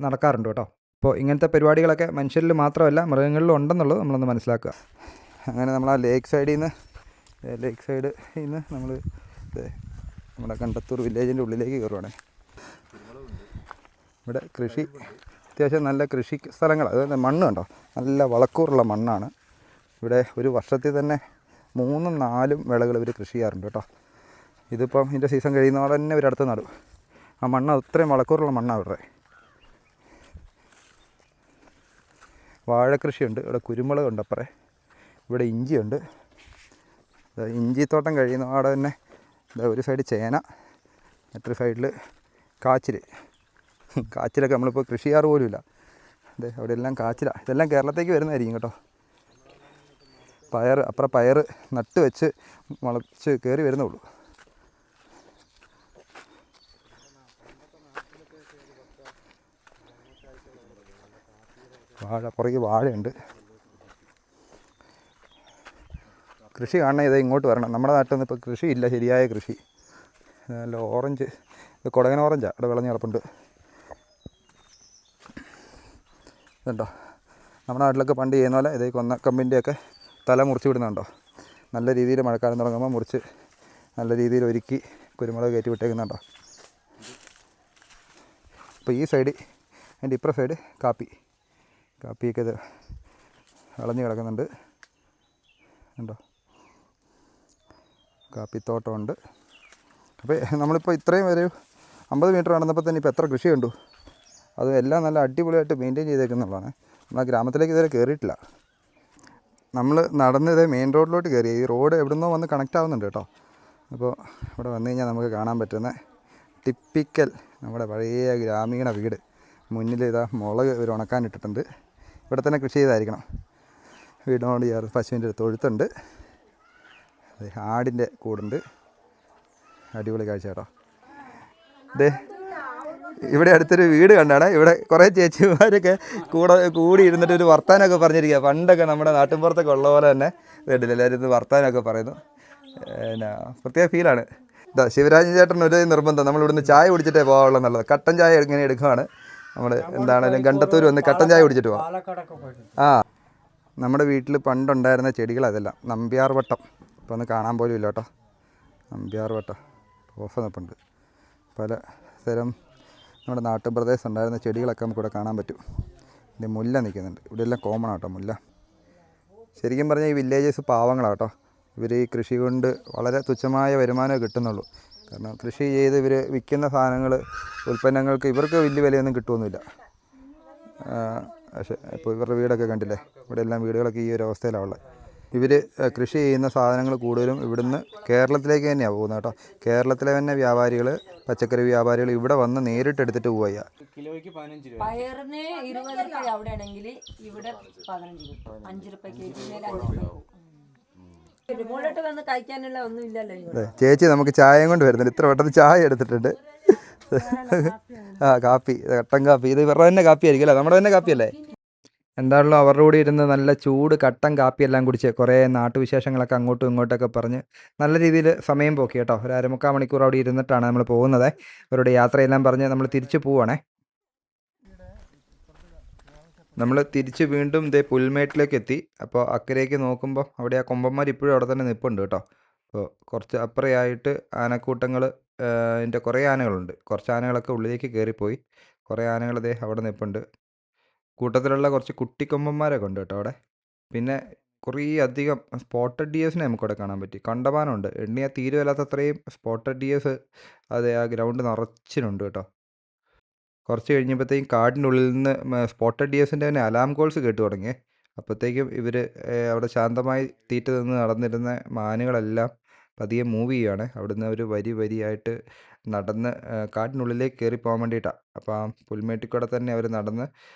നടക്കാറുണ്ട് കേട്ടോ. അപ്പോൾ ഇങ്ങനത്തെ പരിപാടികളൊക്കെ മനുഷ്യരിൽ മാത്രമല്ല മൃഗങ്ങളിലും ഉണ്ടെന്നുള്ളത് നമ്മളൊന്ന് മനസ്സിലാക്കുക. അങ്ങനെ നമ്മൾ ആ ലേക്ക് സൈഡിൽ നിന്ന് നമ്മൾ നമ്മുടെ കണ്ടത്തൂർ വില്ലേജിൻ്റെ ഉള്ളിലേക്ക് കയറുവാണ്. ഇവിടെ കൃഷി അത്യാവശ്യം നല്ല കൃഷി സ്ഥലങ്ങൾ. അതുപോലെ മണ്ണ് കണ്ടോ, നല്ല വളക്കൂറുള്ള മണ്ണാണ്. ഇവിടെ ഒരു വർഷത്തിൽ തന്നെ 3-4 വിളകൾ ഇവർ കൃഷി ചെയ്യാറുണ്ട് കേട്ടോ. ഇതിപ്പം ഇതിൻ്റെ സീസൺ കഴിയുന്നതോടെ തന്നെ ഇവരടുത്ത് നടും. ആ മണ്ണ് അത്രയും വളക്കൂറുള്ള മണ്ണാണ് അവരുടെ. വാഴക്കൃഷിയുണ്ട്, ഇവിടെ കുരുമുളകുണ്ട് അപ്പറേ, ഇവിടെ ഇഞ്ചിയുണ്ട്. ഇഞ്ചിത്തോട്ടം കഴിയുന്നതോടെ തന്നെ ഒരു സൈഡ് ചേന, മറ്റൊരു സൈഡിൽ കാച്ചിലൊക്കെ നമ്മളിപ്പോൾ കൃഷി ചെയ്യാറ് പോലുമില്ല. അതെ, അവിടെ എല്ലാം കാച്ചിലാണ്. ഇതെല്ലാം കേരളത്തേക്ക് വരുന്നതായിരിക്കും കേട്ടോ. അപ്പുറം പയർ നട്ട് വെച്ച് മുളച്ച് കയറി വരുന്നുള്ളൂ. പുറകെ വാഴയുണ്ട്. കൃഷി കാണണേ ഇതേ ഇങ്ങോട്ട് വരണം. നമ്മുടെ നാട്ടിൽ നിന്ന് ഇപ്പോൾ കൃഷിയില്ല, ശരിയായ കൃഷി. നല്ല ഓറഞ്ച്, ഇത് കൊടകൻ ഓറഞ്ചാണ് ഇവിടെ വിളഞ്ഞ് കിടപ്പുണ്ട്. ഇതുണ്ടോ, നമ്മുടെ നാട്ടിലൊക്കെ പണ്ട് ചെയ്യുന്ന പോലെ ഇതേ കൊന്നക്കമ്പിൻ്റെയൊക്കെ തല മുറിച്ച് വിടുന്നുണ്ടോ. നല്ല രീതിയിൽ മഴക്കാലം തുടങ്ങുമ്പോൾ മുറിച്ച് നല്ല രീതിയിൽ ഒരുക്കി കുരുമുളക് കയറ്റി വിട്ടേക്കുന്നുണ്ടോ. അപ്പോൾ ഈ സൈഡ്, അതിൻ്റെ ഇപ്പുറ സൈഡ് കാപ്പിയൊക്കെ ഇത് വിളഞ്ഞ് കിടക്കുന്നുണ്ട്. ഉണ്ടോ, കാപ്പിത്തോട്ടമുണ്ട്. അപ്പോൾ നമ്മളിപ്പോൾ ഇത്രയും ഒരു 50 മീറ്റർ നടന്നപ്പോൾ തന്നെ ഇപ്പോൾ എത്ര കൃഷി കണ്ടു. അത് എല്ലാം നല്ല അടിപൊളിയായിട്ട് മെയിൻറ്റെയിൻ ചെയ്തേക്കുന്നുള്ളതാണ്. നമ്മൾ ആ ഗ്രാമത്തിലേക്ക് ഇതുവരെ കയറിയിട്ടില്ല. നമ്മൾ നടന്ന് ഇതേ മെയിൻ റോഡിലോട്ട് കയറി. ഈ റോഡ് എവിടുന്നോ വന്ന് കണക്റ്റ് ആവുന്നുണ്ട് കേട്ടോ. അപ്പോൾ ഇവിടെ വന്നു കഴിഞ്ഞാൽ നമുക്ക് കാണാൻ പറ്റുന്ന ടിപ്പിക്കൽ നമ്മുടെ പഴയ ഗ്രാമീണ വീട്. മുന്നിൽ ഇതാ മുളക് ഒരു ഉണക്കാനിട്ടിട്ടുണ്ട്. ഇവിടെ തന്നെ കൃഷി ചെയ്തായിരിക്കണം. വീടിനോട് ചേർത്ത് പശുവിൻ്റെ ഒരു തൊഴുത്തുണ്ട്. ആടിൻ്റെ കൂടുണ്ട്. അടിപൊളി കാഴ്ച കേട്ടോ. ദേ ഇവിടെ അടുത്തൊരു വീട് കണ്ടാണ്. ഇവിടെ കുറേ ചേച്ചിമാരൊക്കെ കൂടി ഇരുന്നിട്ട് ഒരു വർത്താനമൊക്കെ പറഞ്ഞിരിക്കുക. പണ്ടൊക്കെ നമ്മുടെ നാട്ടിൻപുറത്തൊക്കെ ഉള്ള പോലെ തന്നെ വീട്ടിൽ എല്ലാവരും ഇത് വർത്താനമൊക്കെ പറയുന്നു. പിന്നെ പ്രത്യേക ഫീലാണ്. ഇതാ ശിവരാജൻ ചേട്ടൻ ഒരു നിർബന്ധം, നമ്മൾ ഇവിടുന്ന് ചായ കുടിച്ചിട്ടേ പോകാവുള്ളൂ എന്നുള്ളത്. കട്ടൻ ചായ ഇങ്ങനെ എടുക്കുകയാണ് നമ്മൾ. എന്താണെങ്കിലും ഗണ്ടത്തൂർ വന്ന് കട്ടൻ ചായ കുടിച്ചിട്ട് പോകാം. ആ നമ്മുടെ വീട്ടിൽ പണ്ടുണ്ടായിരുന്ന ചെടികൾ അതെല്ലാം നമ്പ്യാർ വട്ടം. ഇപ്പോൾ ഒന്ന് കാണാൻ പോലും ഇല്ല കേട്ടോ. നമ്പ്യാർ വട്ടം ഓഫ് നിൽപ്പുണ്ട്. പല തരം നമ്മുടെ നാട്ടിൻ പ്രദേശം ഉണ്ടായിരുന്ന ചെടികളൊക്കെ നമുക്കിവിടെ കാണാൻ പറ്റും. ഇത് മുല്ല നിൽക്കുന്നുണ്ട്. ഇവിടെ എല്ലാം കോമൺ ആട്ടോ മുല്ല. ശരിക്കും പറഞ്ഞാൽ ഈ വില്ലേജസ് പാവങ്ങളാണ് കേട്ടോ. ഇവർ ഈ കൃഷി കൊണ്ട് വളരെ തുച്ഛമായ വരുമാനമേ കിട്ടുന്നുള്ളൂ. കാരണം കൃഷി ചെയ്ത് ഇവർ വിൽക്കുന്ന സാധനങ്ങൾ ഉൽപ്പന്നങ്ങൾക്ക് ഇവർക്ക് വലിയ വിലയൊന്നും കിട്ടുമൊന്നുമില്ല. പക്ഷേ ഇപ്പോൾ ഇവരുടെ വീടൊക്കെ കണ്ടില്ലേ, ഇവിടെ എല്ലാം വീടുകളൊക്കെ ഈ ഒരു അവസ്ഥയിലാണ് ഉള്ളത്. ഇവർ കൃഷി ചെയ്യുന്ന സാധനങ്ങൾ കൂടുതലും ഇവിടുന്ന് കേരളത്തിലേക്ക് തന്നെയാണ് പോകുന്നത് കേട്ടോ. കേരളത്തിലെ തന്നെ വ്യാപാരികൾ, പച്ചക്കറി വ്യാപാരികൾ ഇവിടെ വന്ന് നേരിട്ട് എടുത്തിട്ട് പോവുക. കിലോയ്ക്ക് 15 രൂപ. പയറിന് 20 രൂപ അവിടെ ആണെങ്കിൽ ഇവിടെ 15 രൂപ, 5 രൂപ കേജി, മേലെ 5 രൂപ. മുകളിലോട്ട് വന്ന് കഴിക്കാനുള്ള ഒന്നും ഇല്ലല്ലോ. ചേച്ചി നമുക്ക് ചായയും കൊണ്ട് വരുന്നുണ്ട്. ഇത്ര പെട്ടെന്ന് ചായ എടുത്തിട്ടുണ്ട്. ആ കാപ്പി, കട്ടൻ കാപ്പി. ഇത് ഇവരുടെ തന്നെ കാപ്പി ആയിരിക്കും അല്ലേ? നമ്മുടെ തന്നെ കാപ്പിയല്ലേ? എന്താണല്ലോ അവരുടെ കൂടെ ഇരുന്ന് നല്ല ചൂട് കട്ടൻ കാപ്പിയെല്ലാം കുടിച്ച് കുറേ നാട്ടുവിശേഷങ്ങളൊക്കെ അങ്ങോട്ടും ഇങ്ങോട്ടൊക്കെ പറഞ്ഞ് നല്ല രീതിയിൽ സമയം പോക്കി കേട്ടോ. ഒരു 1/4 മണിക്കൂർ അവിടെ ഇരുന്നിട്ടാണ് നമ്മൾ പോകുന്നത്. അവരുടെ യാത്രയെല്ലാം പറഞ്ഞ് നമ്മൾ തിരിച്ചു പോവുകയാണേ. നമ്മൾ തിരിച്ച് വീണ്ടും ഇതേ പുൽമേട്ടിലേക്ക് എത്തി. അപ്പോൾ അക്കരയ്ക്ക് നോക്കുമ്പോൾ അവിടെ ആ കൊമ്പന്മാർ ഇപ്പോഴും അവിടെ തന്നെ നിൽപ്പുണ്ട് കേട്ടോ. അപ്പോൾ കുറച്ച് അപ്പുറയായിട്ട് ആനക്കൂട്ടങ്ങൾ, അതിൻ്റെ കുറേ ആനകളുണ്ട്. കുറച്ച് ആനകളൊക്കെ ഉള്ളിലേക്ക് കയറിപ്പോയി. കുറേ ആനകൾ ഇതേ അവിടെ നിൽപ്പുണ്ട്. കൂട്ടത്തിലുള്ള കുറച്ച് കുട്ടിക്കൊമ്പന്മാരൊക്കെ ഉണ്ട് കേട്ടോ അവിടെ. പിന്നെ കുറേ അധികം സ്പോട്ടഡ് ഡിയേഴ്സിനെ നമുക്കവിടെ കാണാൻ പറ്റി. കണ്ടമാനമുണ്ട്. എണ്ണിയാൽ തീരുവല്ലാത്തത്രയും സ്പോട്ടഡ് ഡിയേഴ്സ് അതെ ആ ഗ്രൗണ്ട് നിറച്ചിനുണ്ട് കേട്ടോ. കുറച്ച് കഴിഞ്ഞപ്പോഴത്തേക്കും കാടിനുള്ളിൽ നിന്ന് സ്പോട്ടഡ് ഡിയേഴ്സിൻ്റെ തന്നെ അലാം കോൾസ് കേട്ടു തുടങ്ങി. അപ്പോഴത്തേക്കും ഇവർ അവിടെ ശാന്തമായി തീറ്റ നിന്ന് നടന്നിരുന്ന മാനുകളെല്ലാം പതിയെ മൂവ് ചെയ്യുകയാണ്. അവിടുന്ന് അവർ വരിയായിട്ട് നടന്ന് കാട്ടിനുള്ളിലേക്ക് കയറി പോകാൻ വേണ്ടിയിട്ടാണ്. അപ്പോൾ ആ പുൽമേട്ടിൽ കൂടെ തന്നെ അവർ നടന്ന്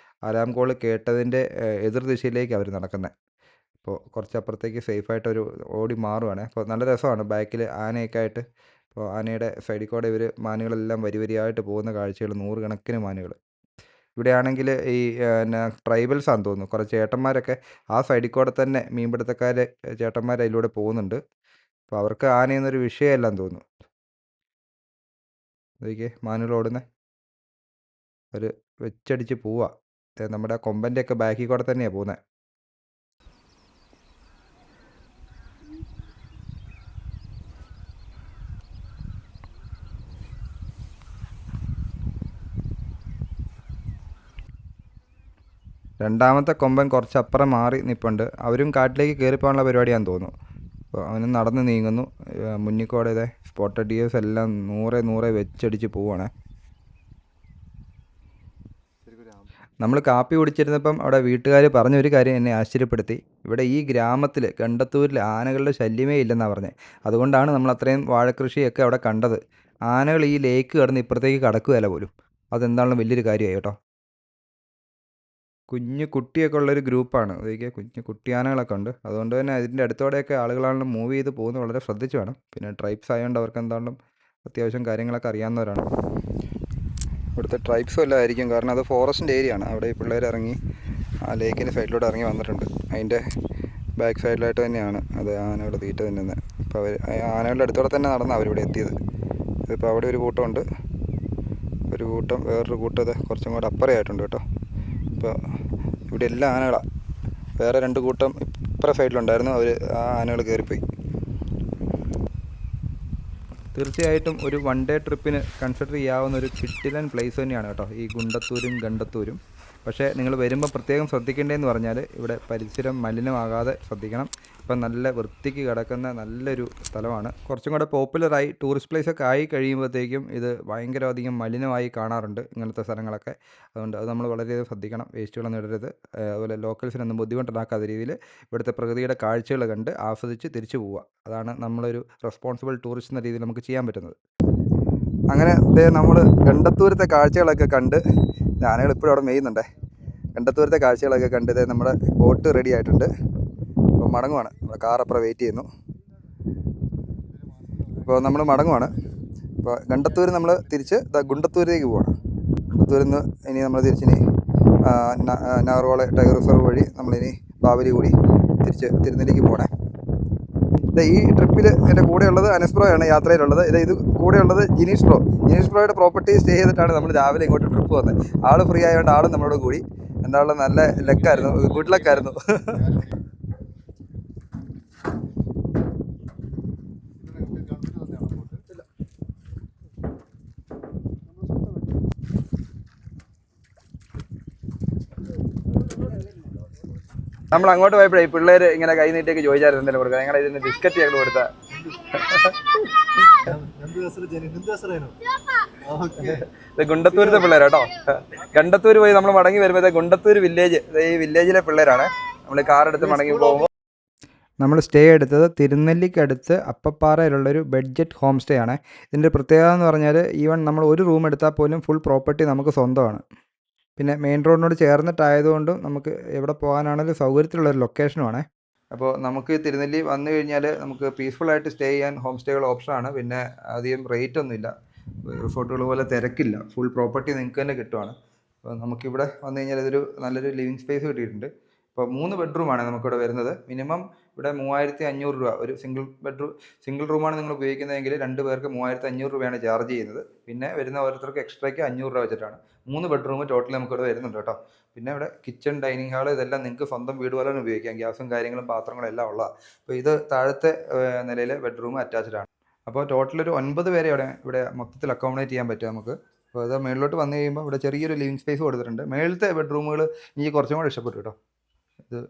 അലാം കോൾ കേട്ടതിൻ്റെ എതിർ ദിശയിലേക്ക് അവർ നടക്കുന്നത്. അപ്പോൾ കുറച്ചപ്പുറത്തേക്ക് സേഫായിട്ടൊരു ഓടി മാറുവാണ്. അപ്പോൾ നല്ല രസമാണ് ബാക്കിൽ ആനയൊക്കെ ആയിട്ട്. അപ്പോൾ ആനയുടെ സൈഡിൽ കൂടെ ഇവർ മാനുകളെല്ലാം വരിയായിട്ട് പോകുന്ന കാഴ്ചകൾ, 100 കണക്കിന് മാനുകൾ. ഇവിടെയാണെങ്കിൽ ഈ ട്രൈബൽസ് ആണെന്ന് തോന്നുന്നു. കുറച്ച് ചേട്ടന്മാരൊക്കെ ആ സൈഡിൽ കൂടെ തന്നെ മീൻപിടുത്തക്കാർ ചേട്ടന്മാർ അതിലൂടെ പോകുന്നുണ്ട്. അപ്പോൾ അവർക്ക് ആനയെന്നൊരു വിഷയമല്ലെന്ന് തോന്നുന്നു. ഇതൊക്കെ മാനുകൾ ഓടുന്നത് ഒരു വെച്ചടിച്ച് പോവുക. നമ്മുടെ കൊമ്പൻ്റെയൊക്കെ ബാക്കിൽ കൂടെ തന്നെയാണ് പോകുന്നത്. രണ്ടാമത്തെ കൊമ്പൻ കുറച്ചപ്പുറം മാറി നിൽപ്പുണ്ട്. അവരും കാട്ടിലേക്ക് കയറിപ്പോകാനുള്ള പരിപാടിയാണെന്ന് തോന്നുന്നു. അപ്പോൾ അവനും നടന്ന് നീങ്ങുന്നു. മുന്നിക്കോടെ ഇതേ സ്പോട്ടഡ് ഡിയേഴ്സ് എല്ലാം 100 വെച്ചടിച്ച് പോവുകയാണ്. നമ്മൾ കാപ്പി കുടിച്ചിരുന്നപ്പം അവിടെ വീട്ടുകാർ പറഞ്ഞൊരു കാര്യം എന്നെ ആശ്ചര്യപ്പെടുത്തി. ഇവിടെ ഈ ഗ്രാമത്തിൽ ഗണ്ടത്തൂരിൽ ആനകളുടെ ശല്യമേ ഇല്ലെന്നാണ് പറഞ്ഞത്. അതുകൊണ്ടാണ് നമ്മൾ അത്രയും വാഴക്കൃഷിയൊക്കെ അവിടെ കണ്ടത്. ആനകൾ ഈ ലേക്ക് കടന്ന് ഇപ്പുറത്തേക്ക് കടക്കുകയല്ല പോലും. അതെന്താണെങ്കിലും വലിയൊരു കാര്യമായി കേട്ടോ. കുഞ്ഞു കുട്ടിയൊക്കെ ഉള്ളൊരു ഗ്രൂപ്പാണ്. അതൊക്കെ കുഞ്ഞു കുട്ടിയാനകളൊക്കെ ഉണ്ട്. അതുകൊണ്ട് തന്നെ അതിൻ്റെ അടുത്തോടെയൊക്കെ ആളുകളാണെങ്കിലും മൂവ് ചെയ്ത് പോകുന്നത് വളരെ ശ്രദ്ധിച്ച് വേണം. പിന്നെ ട്രൈബ്സ് ആയതുകൊണ്ട് അവർക്ക് എന്താണെങ്കിലും അത്യാവശ്യം കാര്യങ്ങളൊക്കെ അറിയാവുന്നവരാണ്. ഇവിടുത്തെ ട്രൈബ്സും എല്ലാം ആയിരിക്കും. കാരണം അത് ഫോറസ്റ്റിൻ്റെ ഏരിയ ആണ്. അവിടെ ഈ പിള്ളേർ ഇറങ്ങി ആ ലേക്കിൻ്റെ സൈഡിലൂടെ ഇറങ്ങി വന്നിട്ടുണ്ട്. അതിൻ്റെ ബാക്ക് സൈഡിലായിട്ട് തന്നെയാണ് അത് ആനകളുടെ തീറ്റ തിന്നുന്നത്. അപ്പോൾ അവർ ആനകളുടെ അടുത്തോടെ തന്നെ നടന്നാണ് അവരിവിടെ എത്തിയത്. ഇതിപ്പോൾ അവിടെ ഒരു കൂട്ടമുണ്ട്. ഒരു കൂട്ടം വേറൊരു കൂട്ടം ഇത് കുറച്ചും കൂടെ അപ്പുറയായിട്ടുണ്ട് കേട്ടോ. ഇപ്പോൾ ഇവിടെ എല്ലാ ആനകളാണ്. വേറെ 2 കൂട്ടം ഇപ്പുറ സൈഡിലുണ്ടായിരുന്നു. അവർ ആ ആനകൾ കയറിപ്പോയി. തീർച്ചയായിട്ടും ഒരു 1 ഡേ ട്രിപ്പിന് കൺസിഡർ ചെയ്യാവുന്ന ഒരു കിട്ടിലൻ പ്ലേസ് തന്നെയാണ് കേട്ടോ ഈ ഗുണ്ടത്തൂരും ഗണ്ടത്തൂരും. പക്ഷേ നിങ്ങൾ വരുമ്പോൾ പ്രത്യേകം ശ്രദ്ധിക്കേണ്ടതെന്ന് പറഞ്ഞാൽ ഇവിടെ പരിസരം മലിനമാകാതെ ശ്രദ്ധിക്കണം. ഇപ്പം നല്ല വൃത്തിക്ക് കിടക്കുന്ന നല്ലൊരു സ്ഥലമാണ്. കുറച്ചും കൂടെ പോപ്പുലറായി ടൂറിസ്റ്റ് പ്ലേസൊക്കെ ആയി കഴിയുമ്പോഴത്തേക്കും ഇത് ഭയങ്കര അധികം മലിനമായി കാണാറുണ്ട് ഇങ്ങനത്തെ സ്ഥലങ്ങളൊക്കെ. അതുകൊണ്ട് അത് നമ്മൾ വളരെയധികം ശ്രദ്ധിക്കണം. വേസ്റ്റുകളൊന്നും ഇടരുത്. അതുപോലെ ലോക്കൽസിനൊന്നും ബുദ്ധിമുട്ടുണ്ടാക്കാത്ത രീതിയിൽ ഇവിടുത്തെ പ്രകൃതിയുടെ കാഴ്ചകൾ കണ്ട് ആസ്വദിച്ച് തിരിച്ചു പോവുക. അതാണ് നമ്മളൊരു റെസ്പോൺസിബിൾ ടൂറിസ്റ്റ് എന്ന രീതിയിൽ നമുക്ക് ചെയ്യാൻ പറ്റുന്നത്. അങ്ങനെ നമ്മൾ ഗണ്ടത്തൂരത്തെ കാഴ്ചകളൊക്കെ കണ്ട്, ആനകൾ ഇപ്പോഴും അവിടെ മെയ്യുന്നുണ്ടേ. ഗണ്ടത്തൂരത്തെ കാഴ്ചകളൊക്കെ കണ്ട് നമ്മുടെ ബോട്ട് റെഡി ആയിട്ടുണ്ട്. അപ്പോൾ മടങ്ങുവാണ്, നമ്മുടെ കാറപ്പുറം വെയിറ്റ് ചെയ്യുന്നു. അപ്പോൾ നമ്മൾ മടങ്ങുവാണ്. അപ്പോൾ ഗണ്ടത്തൂർ നമ്മൾ തിരിച്ച് ഗുണ്ടത്തൂരിലേക്ക് പോവാണ്. ഗുണ്ടത്തൂരിൽ നിന്ന് ഇനി നമ്മൾ തിരിച്ചിനി നാഗർകോള ടൈഗർ റിസർവ് വഴി നമ്മളിനി ബാവലി കൂടി തിരിച്ച് തിരുനെല്ലിക്ക് പോകണേ. ഈ ട്രിപ്പിൽ എൻ്റെ കൂടെയുള്ളത് അനസ് ബ്രോയാണ് യാത്രയിലുള്ളത്. ഇത് കൂടെയുള്ളത് ജിനീഷ് ബ്രോയുടെ പ്രോപ്പർട്ടി സ്റ്റേ ചെയ്തിട്ടാണ് നമ്മൾ രാവിലെ ഇങ്ങോട്ട് ട്രിപ്പ് വന്നത്. ആൾ ഫ്രീ ആയതുകൊണ്ട് ആളും നമ്മളോട് കൂടി. എന്തായാലും നല്ല ലക്കായിരുന്നു, ഗുഡ് ലക്കായിരുന്നു. നമ്മൾ അങ്ങോട്ട് പോയപ്പോഴേ ഈ പിള്ളേർ ഇങ്ങനെ കൈ നീട്ടിയൊക്കെ ചോദിച്ചായിരുന്നു എന്തെങ്കിലും കൊടുക്കുക. ഞങ്ങളുടെ ഇതിന് ബിസ്ക്കറ്റ് ഞങ്ങൾ കൊടുത്താൽ ഇത് ഗുണ്ടത്തൂരത്തെ പിള്ളേരാട്ടോ. ഗണ്ടത്തൂർ പോയി നമ്മൾ മടങ്ങി വരുമ്പോഴത്തെ ഗുണ്ടത്തൂർ വില്ലേജ്, ഈ വില്ലേജിലെ പിള്ളേരാണ്. നമ്മൾ കാറെടുത്ത് മടങ്ങി പോകുമ്പോൾ നമ്മൾ സ്റ്റേ എടുത്തത് തിരുനെല്ലിക്കടുത്ത് അപ്പപ്പാറയിലുള്ളൊരു ബഡ്ജറ്റ് ഹോം സ്റ്റേ ആണ്. ഇതിൻ്റെ പ്രത്യേകത എന്ന് പറഞ്ഞാൽ ഈവൻ നമ്മൾ ഒരു റൂം എടുത്താൽ പോലും ഫുൾ പ്രോപ്പർട്ടി നമുക്ക് സ്വന്തമാണ്. പിന്നെ മെയിൻ റോഡിനോട് ചേർന്നിട്ടായതുകൊണ്ടും നമുക്ക് എവിടെ പോകാനാണെങ്കിലും സൗകര്യത്തിലുള്ളൊരു ലൊക്കേഷനുമാണ്. അപ്പോൾ നമുക്ക് തിരുനെല്ലി വന്നു കഴിഞ്ഞാൽ നമുക്ക് പീസ്ഫുള്ളായിട്ട് സ്റ്റേ ചെയ്യാൻ ഹോം സ്റ്റേകൾ ഓപ്ഷനാണ്. പിന്നെ അധികം റേറ്റ് ഒന്നുമില്ല, റിസോർട്ടുകൾ പോലെ തിരക്കില്ല, ഫുൾ പ്രോപ്പർട്ടി നിങ്ങൾക്ക് തന്നെ കിട്ടുവാണ്. അപ്പോൾ നമുക്കിവിടെ വന്നു കഴിഞ്ഞാൽ ഇതൊരു നല്ലൊരു ലിവിങ് സ്പേസ് കിട്ടിയിട്ടുണ്ട്. ഇപ്പോൾ 3 ബെഡ്റൂമാണ് നമുക്കിവിടെ വരുന്നത്. മിനിമം ഇവിടെ 3500 രൂപ ഒരു സിംഗിൾ റൂമാണ് നിങ്ങൾ ഉപയോഗിക്കുന്നതെങ്കിൽ 2 പേർക്ക് 3500 രൂപയാണ് ചാർജ് ചെയ്യുന്നത്. പിന്നെ വരുന്ന ഓരോരുത്തർക്ക് എക്സ്ട്രയ്ക്ക് 500 രൂപ വെച്ചിട്ടാണ്. 3 ബെഡ്റൂം ടോട്ടൽ നമുക്കിവിടെ വരുന്നുണ്ട് കേട്ടോ. പിന്നെ ഇവിടെ കിച്ചൺ, ഡൈനിങ് ഹാൾ ഇതെല്ലാം നിങ്ങൾക്ക് സ്വന്തം വീട് പോലെ തന്നെ ഉപയോഗിക്കാം. ഗ്യാസും കാര്യങ്ങളും പാത്രങ്ങളും എല്ലാം ഉള്ളതാണ്. അപ്പോൾ ഇത് താഴത്തെ നിലയിൽ ബെഡ്റൂം അറ്റാച്ച്ഡ് ആണ്. അപ്പോൾ ടോട്ടൽ ഒരു 9 പേരെ ഇവിടെ മൊത്തത്തിൽ അക്കോമഡേറ്റ് ചെയ്യാൻ പറ്റും നമുക്ക്. അപ്പോൾ ഇത് മേളിലോട്ട് വന്നു കഴിയുമ്പോൾ ഇവിടെ ചെറിയൊരു ലിവിങ് സ്പേസ് കൊടുത്തിട്ടുണ്ട്. മേളത്തെ ബെഡ്റൂമുകൾ എനിക്ക് കുറച്ചും കൂടെ ഇഷ്ടപ്പെട്ടു കേട്ടോ. ഇത്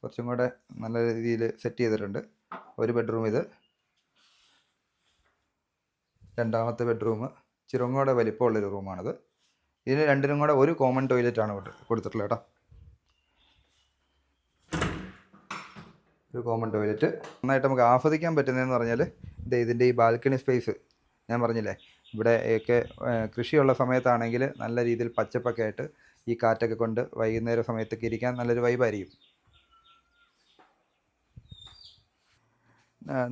കുറച്ചും കൂടെ നല്ല രീതിയിൽ സെറ്റ് ചെയ്തിട്ടുണ്ട്. ഒരു ബെഡ്റൂം ഇത്, രണ്ടാമത്തെ ബെഡ്റൂം ഇച്ചിരി കൂടെ വലിപ്പമുള്ളൊരു റൂമാണിത്. ഇതിന് രണ്ടിനും കൂടെ ഒരു കോമൺ ടോയ്ലറ്റാണ് കൊടുത്തിട്ടുള്ളത് കേട്ടോ. ഒരു കോമൺ ടോയ്ലറ്റ് നന്നായിട്ട് നമുക്ക് ആസ്വദിക്കാൻ പറ്റുന്നതെന്ന് പറഞ്ഞാൽ ഇതിൻ്റെ ഈ ബാൽക്കണി സ്പേസ് ഞാൻ പറഞ്ഞില്ലേ, ഇവിടെയൊക്കെ കൃഷിയുള്ള സമയത്താണെങ്കിൽ നല്ല രീതിയിൽ പച്ചപ്പൊക്കെ ആയിട്ട് ഈ കാറ്റൊക്കെ കൊണ്ട് വൈകുന്നേര സമയത്തൊക്കെ ഇരിക്കാൻ നല്ലൊരു വൈബായിരിക്കും.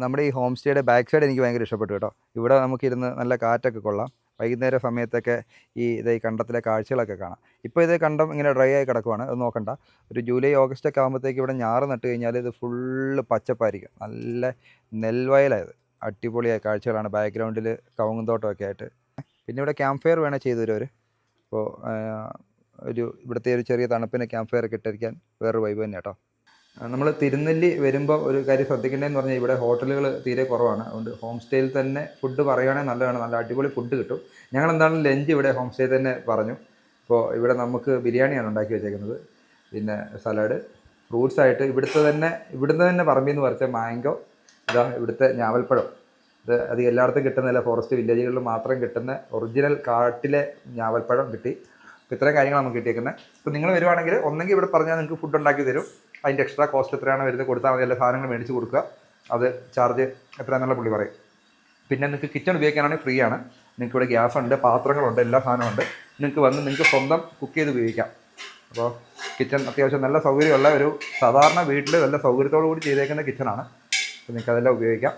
നമ്മുടെ ഈ ഹോം സ്റ്റേയുടെ ബാക്ക് സൈഡ് എനിക്ക് ഭയങ്കര ഇഷ്ടപ്പെട്ടു കേട്ടോ. ഇവിടെ നമുക്കിരുന്ന് നല്ല കാറ്റൊക്കെ കൊള്ളാം. വൈകുന്നേര സമയത്തൊക്കെ ഈ കണ്ടത്തിലെ കാഴ്ചകളൊക്കെ കാണാം. ഇപ്പോൾ ഇത് കണ്ടം ഇങ്ങനെ ഡ്രൈ ആയി കിടക്കുവാണ്, അത് നോക്കണ്ട. ഒരു ജൂലൈ ഓഗസ്റ്റൊക്കെ ആകുമ്പോഴത്തേക്ക് ഇവിടെ ഞാറ് നട്ട് കഴിഞ്ഞാൽ ഇത് ഫുള്ള് പച്ചപ്പായിരിക്കും. നല്ല നെൽവയലായത്, അടിപൊളിയായ കാഴ്ചകളാണ്. ബാക്ക്ഗ്രൗണ്ടിൽ കവുങ്ങുന്തോട്ടമൊക്കെ ആയിട്ട്. പിന്നെ ഇവിടെ ക്യാമ്പ് ഫയർ വേണേൽ ചെയ്തു തരും അവർ. അപ്പോൾ ഇവിടുത്തെ ഒരു ചെറിയ തണുപ്പിന് ക്യാമ്പ് ഫയർ ഒക്കെ ഇട്ടിരിക്കാൻ വേറൊരു വൈബ് തന്നെ കേട്ടോ. നമ്മൾ തിരുനെല്ലി വരുമ്പോൾ ഒരു കാര്യം ശ്രദ്ധിക്കേണ്ടതെന്ന് പറഞ്ഞാൽ ഇവിടെ ഹോട്ടലുകൾ തീരെ കുറവാണ്. അതുകൊണ്ട് ഹോം സ്റ്റേയിൽ തന്നെ ഫുഡ് പറയുകയാണെങ്കിൽ നല്ലതാണ്, നല്ല അടിപൊളി ഫുഡ് കിട്ടും. ഞങ്ങൾ എന്താണെങ്കിലും ലഞ്ച് ഇവിടെ ഹോം സ്റ്റേയിൽ തന്നെ പറഞ്ഞു. അപ്പോൾ ഇവിടെ നമുക്ക് ബിരിയാണിയാണ് ഉണ്ടാക്കി വെച്ചേക്കുന്നത്, പിന്നെ സലാഡ്, ഫ്രൂട്ട്സ് ആയിട്ട് ഇവിടുന്ന് തന്നെ പറമ്പിൽ നിന്ന് പറിച്ച മാംഗോ, ഇവിടുത്തെ ഞാവൽപ്പഴം. അത് എല്ലായിടത്തും കിട്ടുന്നില്ല, ഫോറസ്റ്റ് വില്ലേജുകളിൽ മാത്രം കിട്ടുന്ന ഒറിജിനൽ കാട്ടിലെ ഞാവൽപ്പഴം കിട്ടി. അപ്പോൾ ഇത്രയും കാര്യങ്ങൾ നമുക്ക് കിട്ടിയേക്കുന്നത്. അപ്പോൾ നിങ്ങൾ വരുവാണെങ്കിൽ ഒന്നെങ്കിൽ ഇവിടെ പറഞ്ഞാൽ നിങ്ങൾക്ക് ഫുഡ് ഉണ്ടാക്കി തരും. അതിൻ്റെ എക്സ്ട്രാ കോസ്റ്റ് എത്രയാണ് വരുന്നത് കൊടുത്താൽ മതി. എല്ലാ സാധനങ്ങൾ മേടിച്ച് കൊടുക്കുക, അത് ചാർജ് എത്രയാണെന്നുള്ള പുള്ളി പറയും. പിന്നെ നിങ്ങൾക്ക് കിച്ചൺ ഉപയോഗിക്കാനാണെങ്കിൽ ഫ്രീ ആണ്. നിങ്ങൾക്ക് ഇവിടെ ഗ്യാസ് ഉണ്ട്, പാത്രങ്ങളുണ്ട്, എല്ലാ സാധനമുണ്ട്. നിങ്ങൾക്ക് സ്വന്തം കുക്ക് ചെയ്ത് ഉപയോഗിക്കാം. അപ്പോൾ കിച്ചൺ അത്യാവശ്യം നല്ല സൗകര്യമുള്ള ഒരു സാധാരണ വീട്ടിൽ നല്ല സൗകര്യത്തോടു കൂടി ചെയ്തേക്കുന്ന കിച്ചണാണ്. അപ്പോൾ നിങ്ങൾക്ക് അതെല്ലാം ഉപയോഗിക്കാം.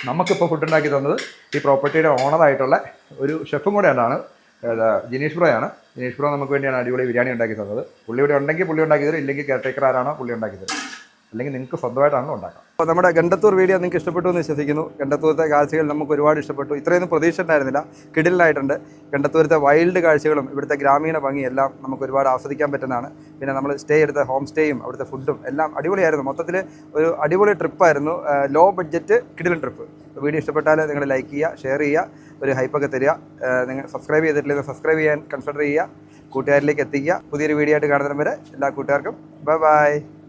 നമുക്കിപ്പോൾ ഫുഡ് ഉണ്ടാക്കി തന്നത് ഈ പ്രോപ്പർട്ടിയുടെ ഓണറായിട്ടുള്ള ഒരു ഷെഫും കൂടെയാണ്, ജിനീഷ് ബ്രോയാണ്. ജിനീഷ് ബ്രോ നമുക്ക് വേണ്ടിയാണ് അടിപൊളി ബിരിയാണി ഉണ്ടാക്കി തന്നത്. പുള്ളി ഇവിടെ ഉണ്ടെങ്കിൽ പുള്ളി ഉണ്ടാക്കി തരും, ഇല്ലെങ്കിൽ കെയർ ടേക്കർ ആരാണോ പുള്ളി ഉണ്ടാക്കി തരും, അല്ലെങ്കിൽ നിങ്ങൾക്ക് സ്വന്തമായിട്ടാണല്ലോ ഉണ്ടാക്കാം. അപ്പോൾ നമ്മുടെ ഗണ്ടത്തൂർ വീഡിയോ നിങ്ങൾക്ക് ഇഷ്ടപ്പെട്ടു എന്ന് വിശ്വസിക്കുന്നു. ഗണ്ടത്തൂരത്തെ കാഴ്ചകൾ നമുക്ക് ഒരുപാട് ഇഷ്ടപ്പെട്ടു. ഇത്രയൊന്നും പ്രതീക്ഷ ഉണ്ടായിരുന്നില്ല, കിടിലായിട്ടുണ്ട്. ഗണ്ടത്തൂരത്തെ വൈൽഡ് കാഴ്ചകളും ഇവിടുത്തെ ഗ്രാമീണ ഭംഗിയെല്ലാം നമുക്ക് ഒരുപാട് ആസ്വദിക്കാൻ പറ്റുന്നതാണ്. പിന്നെ നമ്മൾ സ്റ്റേ എടുത്ത ഹോം സ്റ്റേയും അവിടുത്തെ ഫുഡും എല്ലാം അടിപൊളിയായിരുന്നു. മൊത്തത്തിൽ ഒരു അടിപൊളി ട്രിപ്പായിരുന്നു, ലോ ബഡ്ജറ്റ് കിടിലൻ ട്രിപ്പ്. വീഡിയോ ഇഷ്ടപ്പെട്ടാൽ നിങ്ങൾ ലൈക്ക് ചെയ്യുക, ഷെയർ ചെയ്യുക, ഒരു ഹൈപ്പൊക്കെ തരിക. നിങ്ങൾ സബ്സ്ക്രൈബ് ചെയ്തിട്ടില്ലെങ്കിൽ സബ്സ്ക്രൈബ് ചെയ്യാൻ കൺസിഡർ ചെയ്യുക, കൂട്ടുകാരിലേക്ക് എത്തിക്കുക. പുതിയൊരു വീഡിയോ ആയിട്ട് കാണുന്നതിന് വരെ എല്ലാ കൂട്ടുകാർക്കും ബൈ ബൈ.